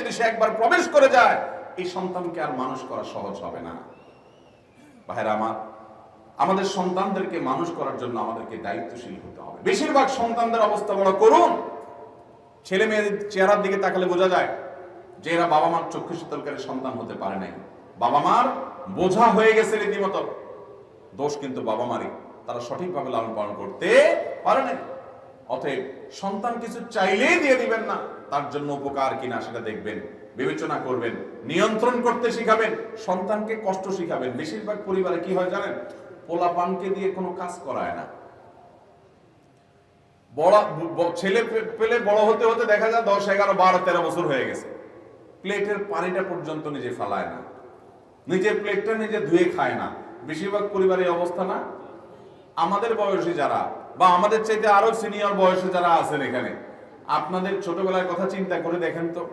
যদি সে একবার প্রবেশ করে যায়, এই সন্তানকে আর মানুষ করা সহজ হবে না। ভাইরা আমার, আমাদের সন্তানদেরকে মানুষ করার জন্য আমাদেরকে দায়িত্বশীল হতে হবে। বেশিরভাগ সন্তানদের অবস্থা বড় করুন। ছেলে মেয়েদের চেহারার দিকে তাকালে বোঝা যায় যে এরা বাবা মার চক্ষু শীতলকারী সন্তান হতে পারে নাই, বাবা মার বোঝা হয়ে গেছে রীতিমতো। দোষ কিন্তু বাবা মারই, তারা সঠিকভাবে লালন পালন করতে পারে নাই। অতএব সন্তান কিছু চাইলেই দিয়ে দিবেন না, তার জন্য উপকার কিনা সেটা দেখবেন, বিবেচনা করবেন, নিয়ন্ত্রণ করতে শিখাবেন, সন্তানকে কষ্ট শিখাবেন। বেশিরভাগ পরিবারে কি হয় জানেন, পোলাপানকে দিয়ে কোনো কাজ করায় না। ছেলে পেলে বড় হতে হতে দেখা যায় 10, 11, 12, 13 বছর হয়ে গেছে, প্লেটের পানিটা পর্যন্ত নিজে ফালায় না, নিজের প্লেটটা নিজে ধুয়ে খায় না। বেশিরভাগ পরিবারের অবস্থা না? আমাদের বয়সী যারা বা আমাদের চাইতে আরো সিনিয়র বয়সে যারা আছেন এখানে, আপনাদের ছোটবেলার কথা চিন্তা করে দেখেন তো।